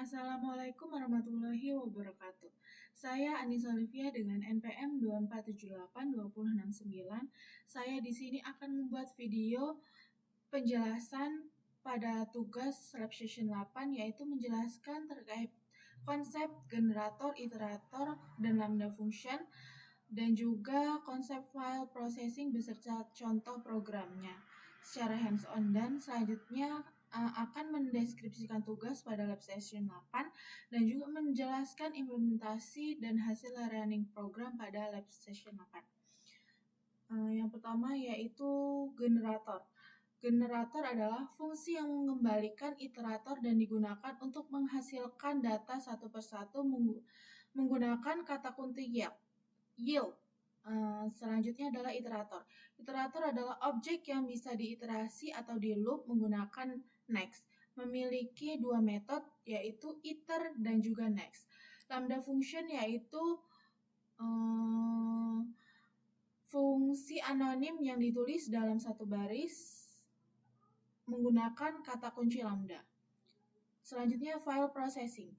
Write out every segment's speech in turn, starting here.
Assalamualaikum warahmatullahi wabarakatuh. Saya Anissa Olivia dengan NPM 24782069. Saya di sini akan membuat video penjelasan pada tugas lab session 8, yaitu menjelaskan terkait konsep generator, iterator, dan lambda function, dan juga konsep file processing beserta contoh programnya secara hands-on. Dan selanjutnya akan mendeskripsikan tugas pada lab session 8 dan juga menjelaskan implementasi dan hasil running program pada lab session 8. Yang pertama yaitu generator. Generator adalah fungsi yang mengembalikan iterator dan digunakan untuk menghasilkan data satu persatu menggunakan kata kunci yield. Selanjutnya adalah iterator. Iterator adalah objek yang bisa diiterasi atau di loop menggunakan next. Memiliki dua metode yaitu iter dan juga next. Lambda function yaitu fungsi anonim yang ditulis dalam satu baris menggunakan kata kunci lambda. Selanjutnya file processing.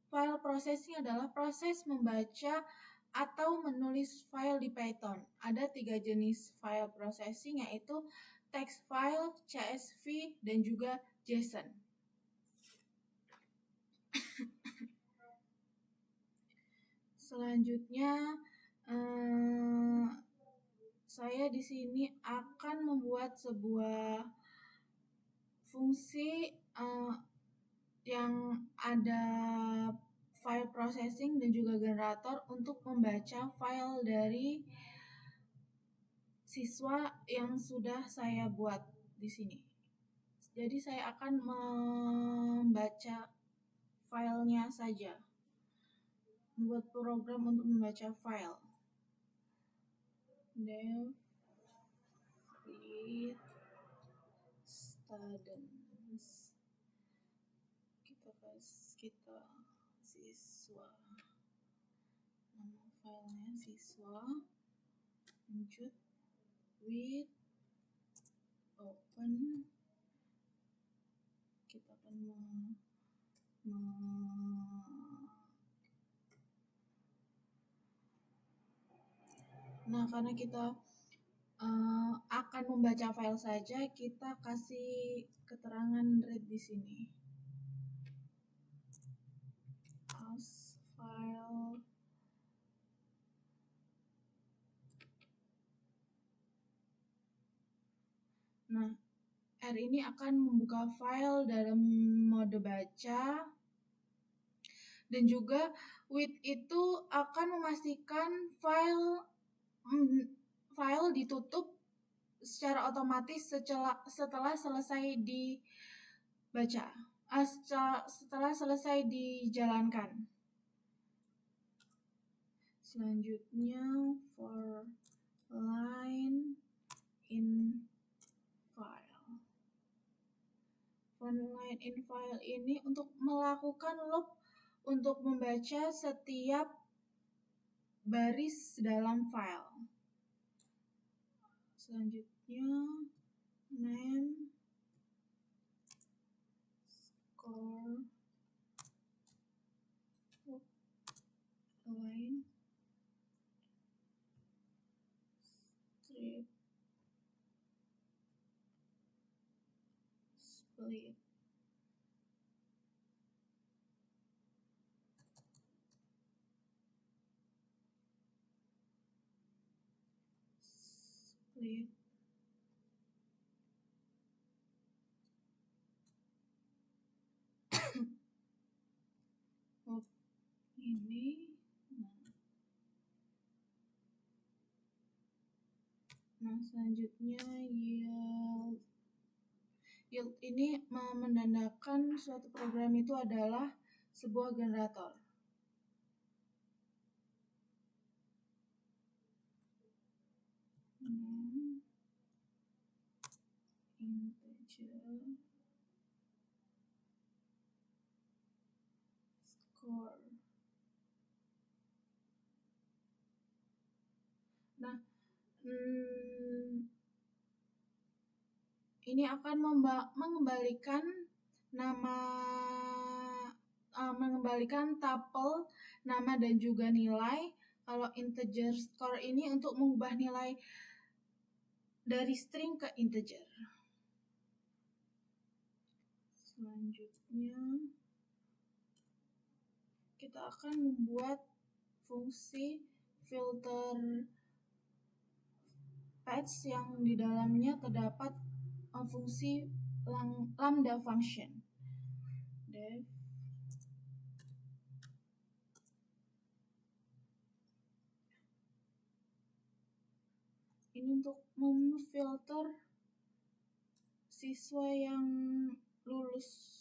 File processing adalah proses membaca atau menulis file di Python. Ada 3 jenis file processing yaitu text file, CSV, dan juga JSON. Selanjutnya saya di sini akan membuat sebuah fungsi yang ada file processing dan juga generator untuk membaca file dari siswa yang sudah saya buat di sini. Jadi saya akan membaca filenya saja. Membuat program untuk membaca file. Dev read students. Kita siswa. Nama filenya siswa. Lanjut with open. Kita akan karena kita akan membaca file saja, kita kasih keterangan read di sini. As file R ini akan membuka file dalam mode baca, dan juga with itu akan memastikan file ditutup secara otomatis setelah selesai dibaca, setelah selesai dijalankan. Selanjutnya for line in file. For line in file ini untuk melakukan loop untuk membaca setiap baris dalam file. Selanjutnya name score line strip split. Ini selanjutnya yield ini menandakan suatu program itu adalah sebuah generator. Integer score. Ini akan mengembalikan nama mengembalikan tuple nama dan juga nilai. Kalau integer score ini untuk mengubah nilai dari string ke integer. Selanjutnya kita akan membuat fungsi filter patch yang di dalamnya terdapat fungsi lambda function. Def ini untuk memfilter siswa yang lulus.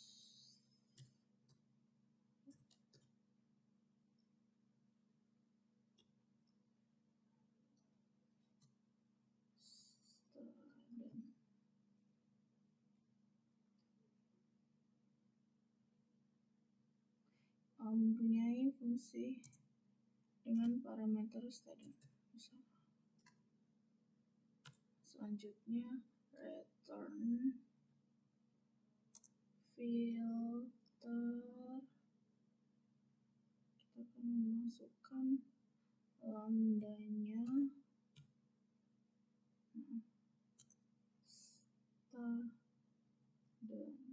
Mempunyai fungsi dengan parameter student. Selanjutnya return filter, kita akan memasukkan lambdanya student.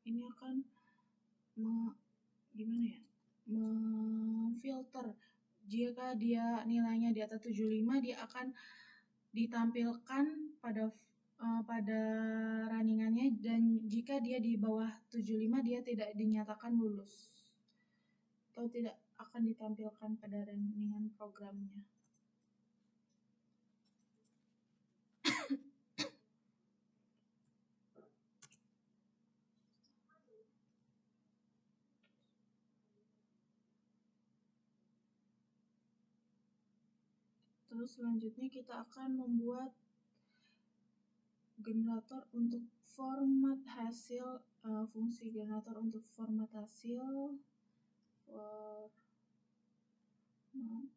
Ini akan memfilter. Jika dia nilainya di atas 75, dia akan ditampilkan pada runningannya, dan jika dia di bawah 75 dia tidak dinyatakan lulus atau tidak akan ditampilkan pada runningan programnya. Terus selanjutnya kita akan membuat generator untuk format hasil, fungsi generator untuk format hasil. Student.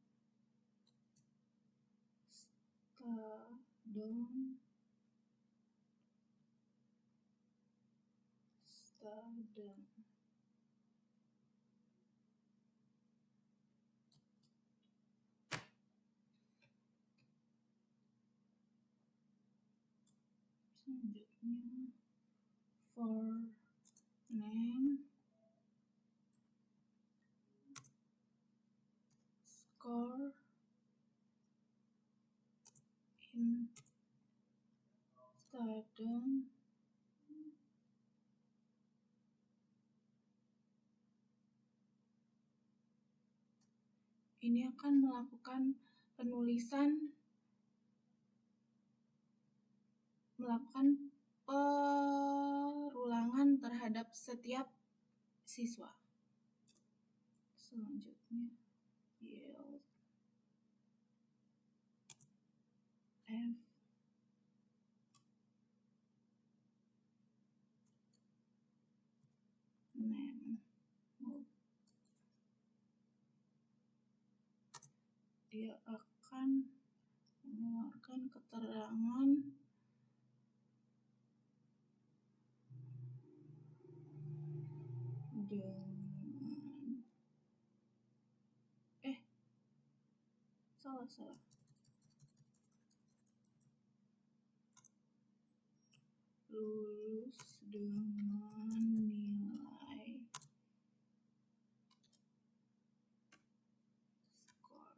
Selanjutnya for name score in student ini akan melakukan perulangan terhadap setiap siswa. Selanjutnya yield f name mode. Dia akan mengeluarkan keterangan dengan salah lulus dengan nilai skor.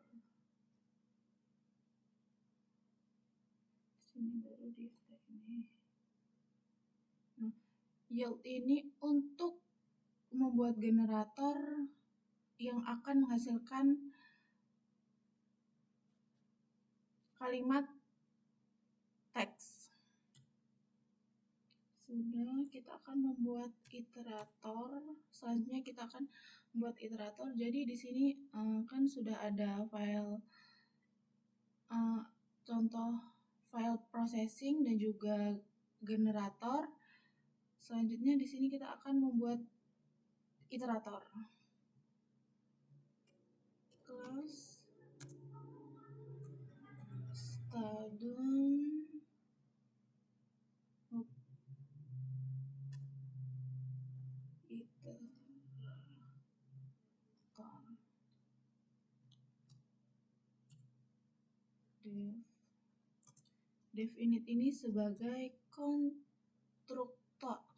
Sini baru di ini. Nah, yield ini untuk membuat generator yang akan menghasilkan kalimat teks. sudah, kita akan membuat iterator. Selanjutnya kita akan membuat iterator. Jadi di sini kan sudah ada file contoh file processing dan juga generator. Selanjutnya di sini kita akan membuat iterator. Class student dev init ini sebagai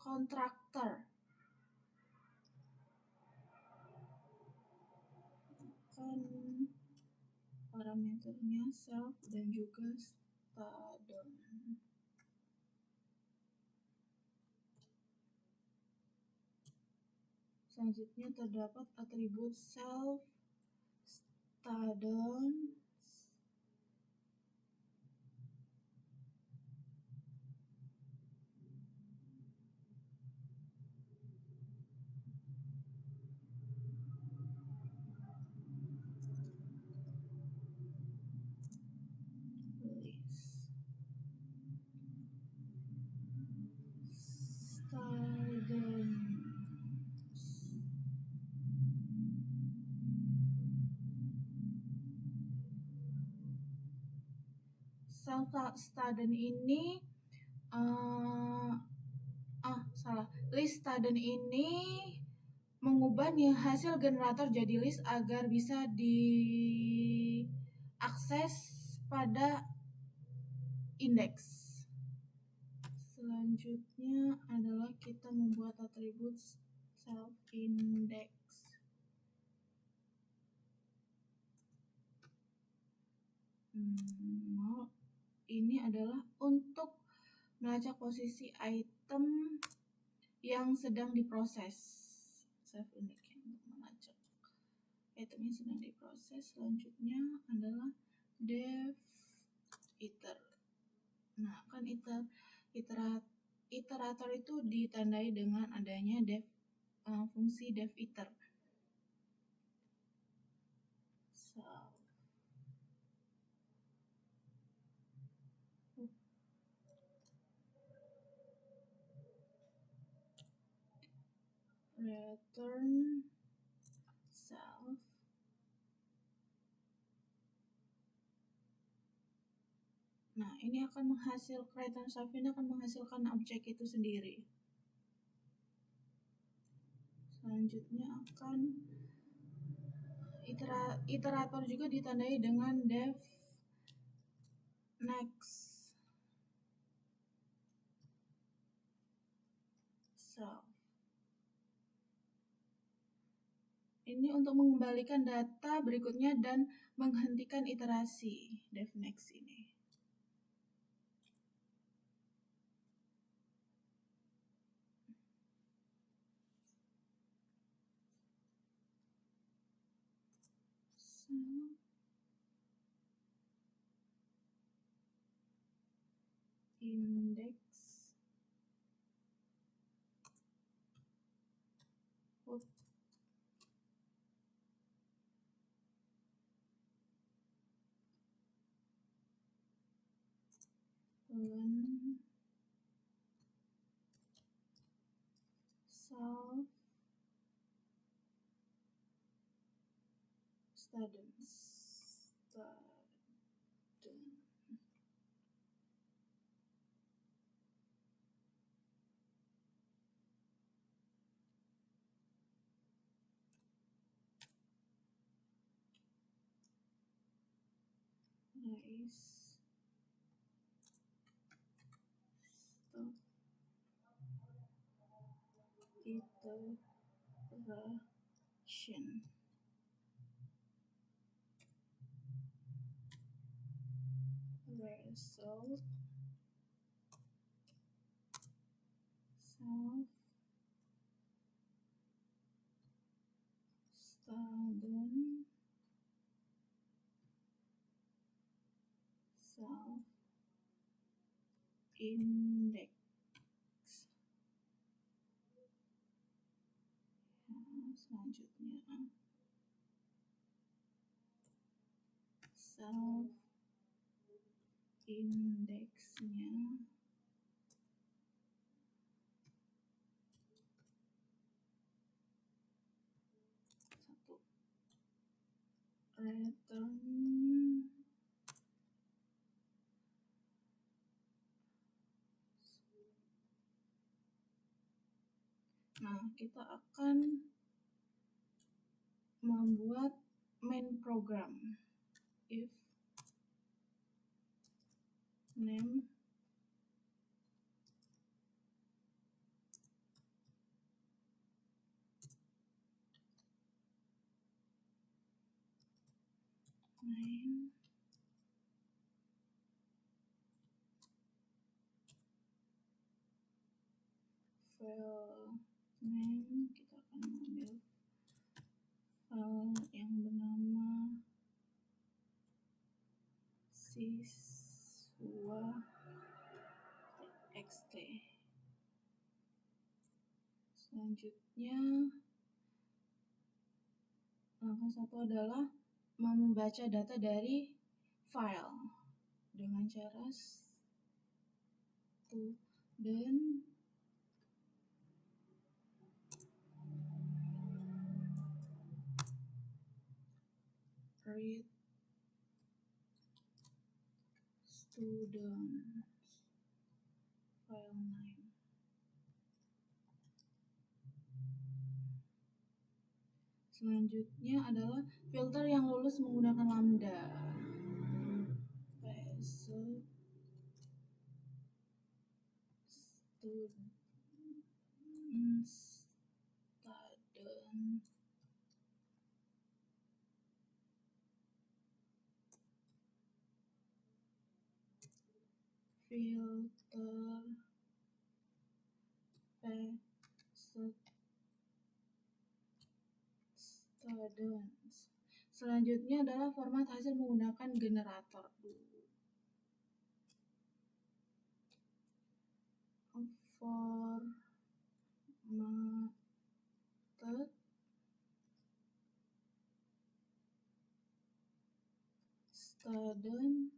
kontraktor. Parameternya self dan juga student. Selanjutnya terdapat atribut self, student, student ini list student ini mengubah hasil generator jadi list agar bisa diakses pada indeks. Selanjutnya adalah kita membuat atribut self index. Ini adalah untuk melacak posisi item yang sedang diproses. Self index untuk melacak item yang sedang diproses. Selanjutnya adalah dev iter. Nah, kan iterator itu ditandai dengan adanya fungsi dev iter. Return self Nah, ini akan return self ini akan menghasilkan objek itu sendiri. Selanjutnya akan iterator juga ditandai dengan dev next self. Ini untuk mengembalikan data berikutnya dan menghentikan iterasi dev next ini. Index self student nice. Stop iteration. Result self student self index. Selanjutnya self indeksnya return kita akan membuat main program if name main file name, kita akan mengambil file yang bernama siswa.txt. Selanjutnya langkah 1 adalah membaca data dari file dengan cara student read student file name. Selanjutnya adalah filter yang lulus menggunakan lambda. Student filter students. Selanjutnya adalah format hasil menggunakan generator. Formatted student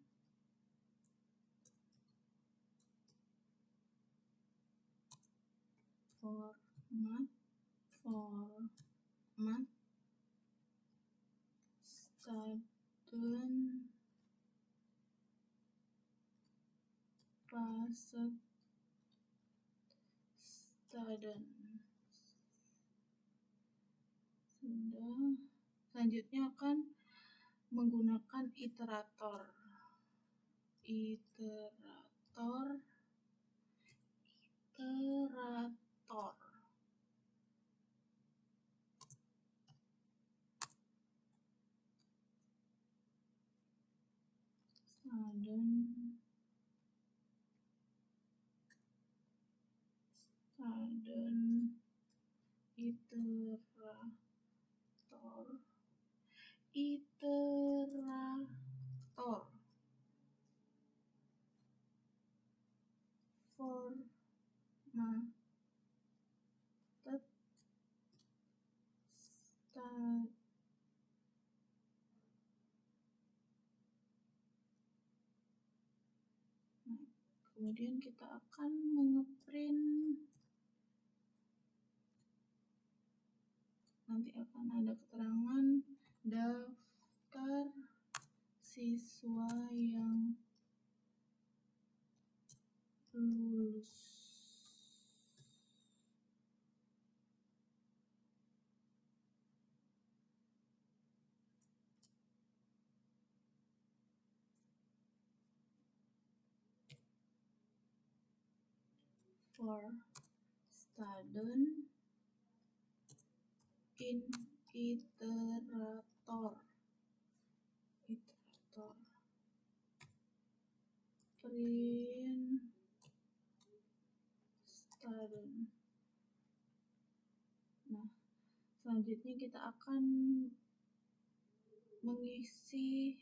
format student passed student. Sudah. Selanjutnya akan menggunakan iterator iterator formatted kemudian kita akan mengeprint, nanti akan ada keterangan daftar siswa yang lulus. For student in iterator print student. Selanjutnya kita akan mengisi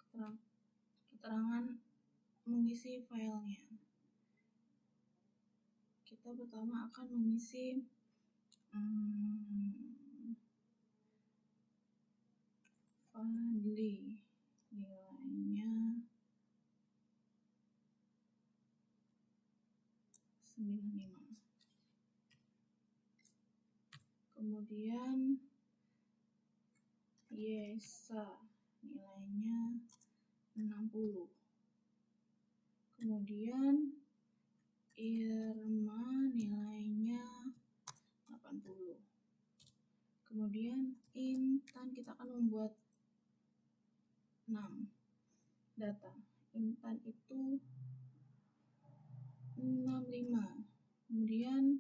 keterangan mengisi filenya. Kita pertama akan mengisi Fadli nilainya 95. Kemudian Yesa nilainya 60. Kemudian Irma nilainya 80. Kemudian Intan, kita akan membuat 6 data. Intan itu 65. Kemudian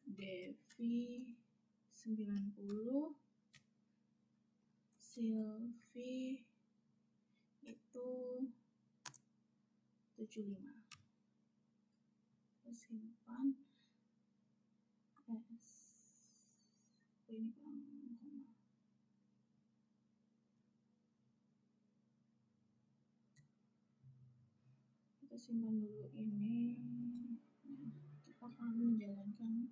Devi 90. Silvi itu 75. Kita simpan. Ini kurang koma. Kita simpan dulu ini. Nah, kita akan menjalankan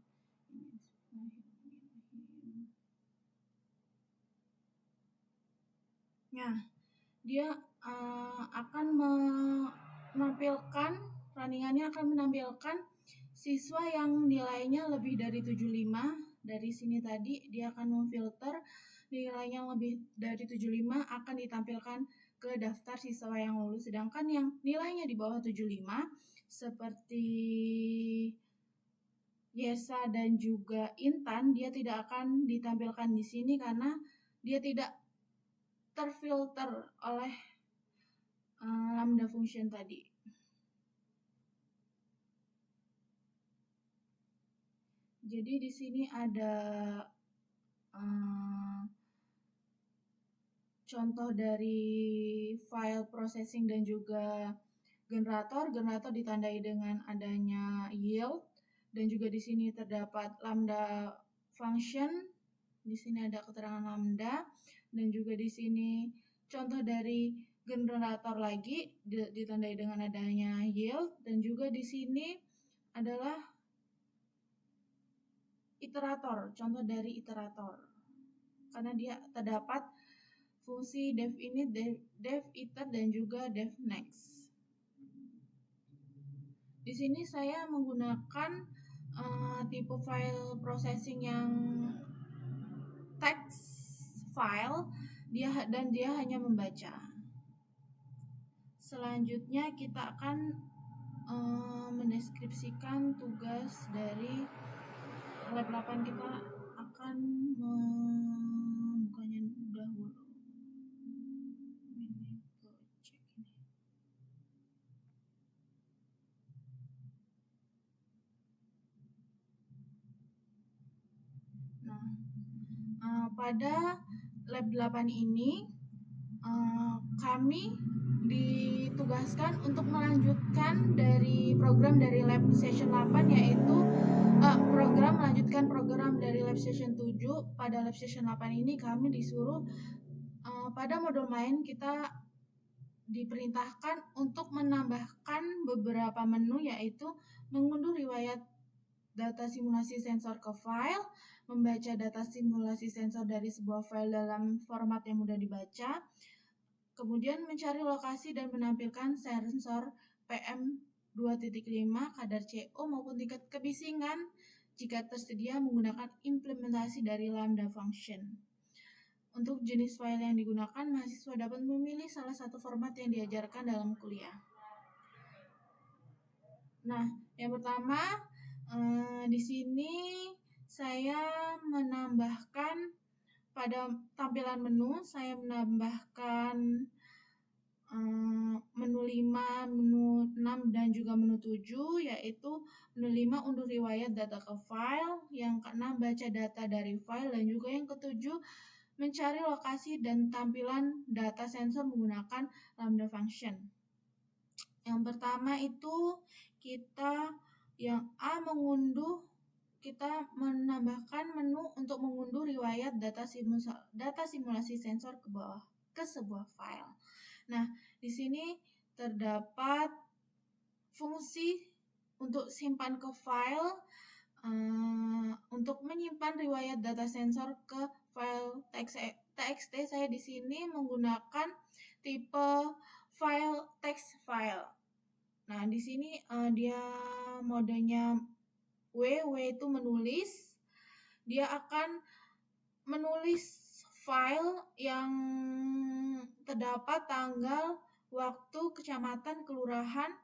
ini. Nah, dia akan menampilkan, runningannya akan menampilkan siswa yang nilainya lebih dari 75. Dari sini tadi dia akan memfilter nilainya lebih dari 75 akan ditampilkan ke daftar siswa yang lulus, sedangkan yang nilainya di bawah 75 seperti Yesa dan juga Intan, dia tidak akan ditampilkan di sini karena dia tidak terfilter oleh lambda function tadi. Jadi di sini ada contoh dari file processing dan juga generator. Generator ditandai dengan adanya yield, dan juga di sini terdapat lambda function. Di sini ada keterangan lambda, dan juga di sini contoh dari generator lagi ditandai dengan adanya yield, dan juga di sini adalah iterator, contoh dari iterator, karena dia terdapat fungsi def init, def iter, dan juga def next. Di sini saya menggunakan tipe file processing yang text file, dan dia hanya membaca. Selanjutnya kita akan mendeskripsikan tugas dari lab 8. Kita akan membukanya dahulu. Ini cek ini. Nah, pada lab 8 ini kami ditugaskan untuk melanjutkan dari program dari lab session 8, yaitu melanjutkan program dari lab session 7. Pada lab session 8 ini kami disuruh pada modul main kita diperintahkan untuk menambahkan beberapa menu, yaitu mengunduh riwayat data simulasi sensor ke file, membaca data simulasi sensor dari sebuah file dalam format yang mudah dibaca, kemudian mencari lokasi dan menampilkan sensor PM2.5, kadar CO maupun tingkat kebisingan jika tersedia menggunakan implementasi dari lambda function. Untuk jenis file yang digunakan, mahasiswa dapat memilih salah satu format yang diajarkan dalam kuliah. Nah, yang pertama di sini saya menambahkan pada tampilan menu, saya menambahkan menu 5, menu 6, dan juga menu 7, yaitu menu 5 unduh riwayat data ke file, yang ke-6 baca data dari file, dan juga yang ke-7 mencari lokasi dan tampilan data sensor menggunakan lambda function. Yang pertama itu kita yang A, kita menambahkan menu untuk mengunduh riwayat data simulasi sensor ke sebuah file. Nah, di sini terdapat fungsi untuk simpan ke file untuk menyimpan riwayat data sensor ke file TXT, saya di sini menggunakan tipe file text file. Nah, di sini dia modenya W itu menulis. Dia akan menulis file yang terdapat tanggal, waktu, kecamatan, kelurahan,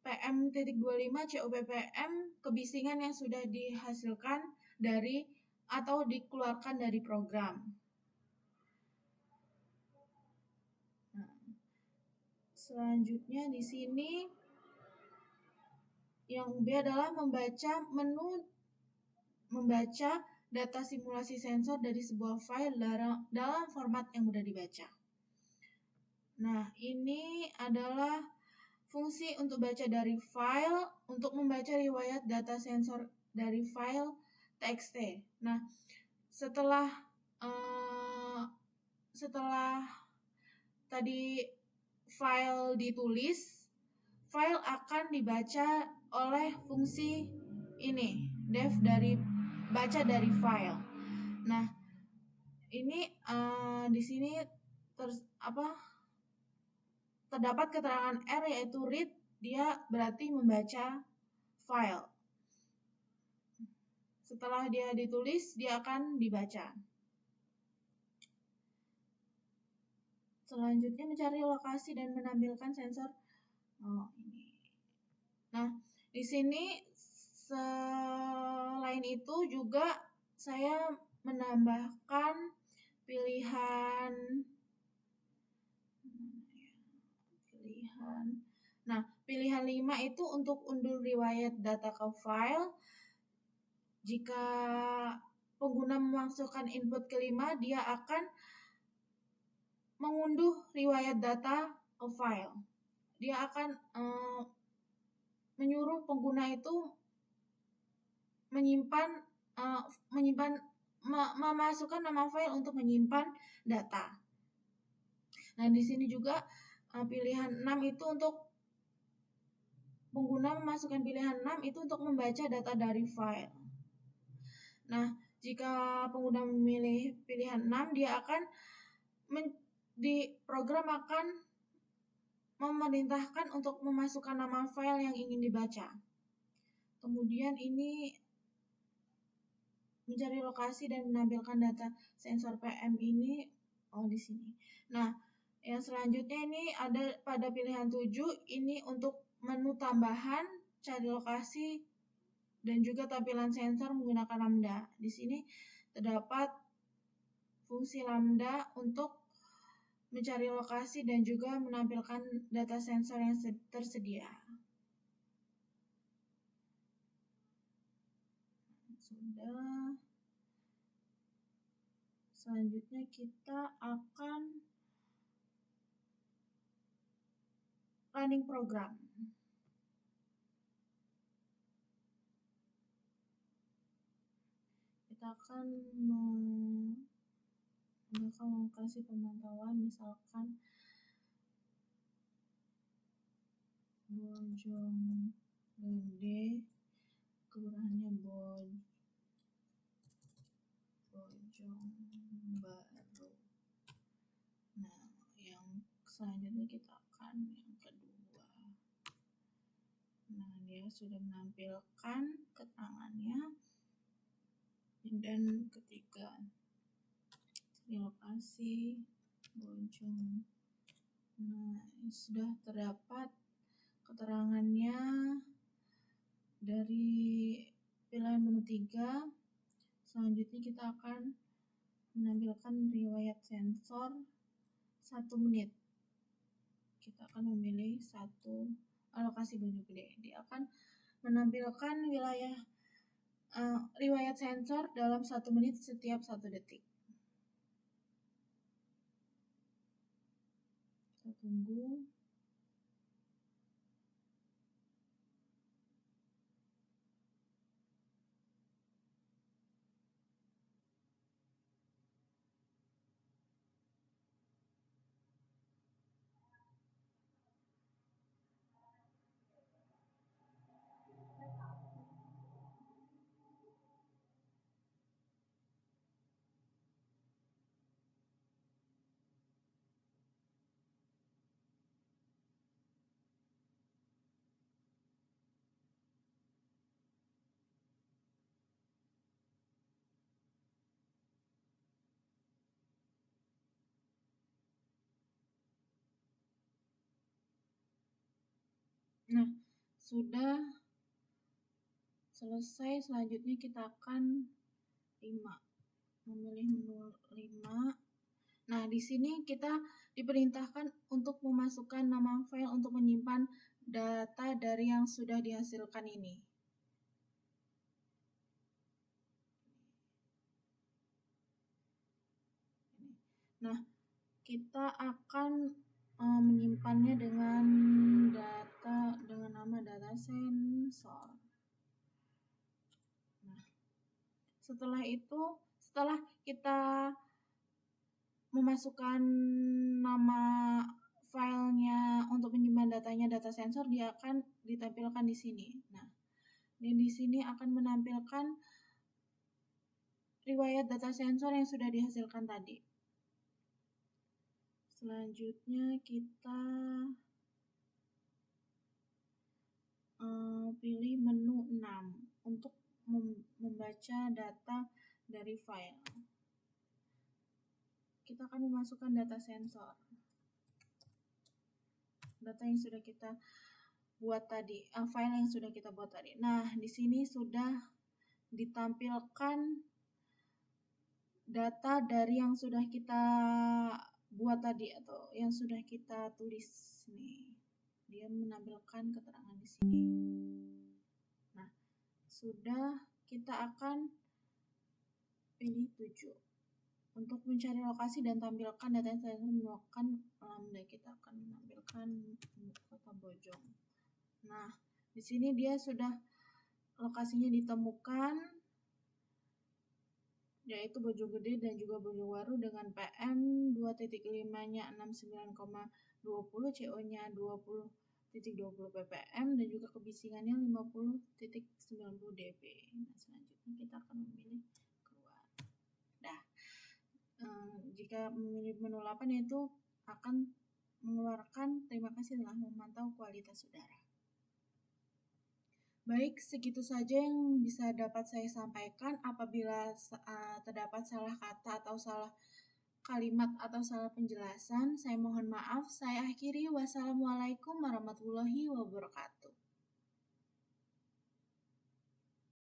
PM.25 CUPPM, kebisingan yang sudah dihasilkan dari atau dikeluarkan dari program. Nah, selanjutnya di sini yang B adalah membaca data simulasi sensor dari sebuah file dalam format yang mudah dibaca. Nah, ini adalah fungsi untuk baca dari file, untuk membaca riwayat data sensor dari file TXT. Nah, setelah tadi file ditulis, file akan dibaca oleh fungsi ini, def dari baca dari file. Nah, ini di sini terdapat keterangan R yaitu read, dia berarti membaca file. Setelah dia ditulis, dia akan dibaca. Selanjutnya mencari lokasi dan menampilkan sensor. Ini. Nah, di sini selain itu juga saya menambahkan pilihan. Nah, pilihan 5 itu untuk unduh riwayat data ke file. Jika pengguna memasukkan input kelima, dia akan mengunduh riwayat data ke file. Dia akan menyuruh pengguna itu memasukkan nama file untuk menyimpan data. Nah, di sini juga pilihan 6 itu untuk pengguna memasukkan pilihan 6 itu untuk membaca data dari file. Nah, jika pengguna memilih pilihan 6, dia akan di program akan memerintahkan untuk memasukkan nama file yang ingin dibaca. Kemudian ini mencari lokasi dan menampilkan data sensor PM ini di sini. Nah, yang selanjutnya ini ada pada pilihan 7, ini untuk menu tambahan, cari lokasi, dan juga tampilan sensor menggunakan lambda. Di sini terdapat fungsi lambda untuk mencari lokasi dan juga menampilkan data sensor yang tersedia. Sudah. Selanjutnya kita akan running program. Kita akan kasih pemantauan, misalkan Bojonggede, kelurahannya Bojongbaru. Nah, yang selanjutnya kita akan yang kedua. Nah, dia sudah menampilkan keterangannya. Dan ketiga, di lokasi Bojong. Nah, sudah terdapat keterangannya dari pilihan menu 3. Selanjutnya kita akan menampilkan riwayat sensor 1 menit. Kita akan memilih satu lokasi Bojonggede. Dia akan menampilkan riwayat sensor dalam 1 menit setiap 1 detik. Kita tunggu. Nah, sudah selesai. Selanjutnya kita akan memilih menu 5. Nah, di sini kita diperintahkan untuk memasukkan nama file untuk menyimpan data dari yang sudah dihasilkan ini. Nah, kita akan menyimpannya dengan nama data sensor. Nah, setelah kita memasukkan nama filenya untuk menyimpan datanya data sensor, dia akan ditampilkan di sini. Nah, di sini akan menampilkan riwayat data sensor yang sudah dihasilkan tadi. Selanjutnya kita pilih menu 6 untuk membaca data dari file. Kita akan memasukkan data sensor. Data yang sudah kita buat tadi, file yang sudah kita buat tadi. Nah, di sini sudah ditampilkan data dari yang sudah kita buat tadi atau yang sudah kita tulis nih. Dia menampilkan keterangan di sini. Nah, sudah, kita akan pilih 7 untuk mencari lokasi dan tampilkan data yang saya menggunakan lambda. Kita akan menampilkan kota Bojong. Nah, di sini dia sudah lokasinya ditemukan, yaitu Bojonggede dan juga Bojongwaru dengan PM 2.5-nya 69,20, CO-nya 20,20 ppm dan juga kebisingannya 50,90 dB. Nah, selanjutnya kita akan memilih keluar. Nah, jika memilih menu 8 itu akan mengeluarkan terima kasih telah memantau kualitas udara. Baik, segitu saja yang bisa dapat saya sampaikan. Apabila terdapat salah kata atau salah kalimat atau salah penjelasan, saya mohon maaf. Saya akhiri. Wassalamualaikum warahmatullahi wabarakatuh.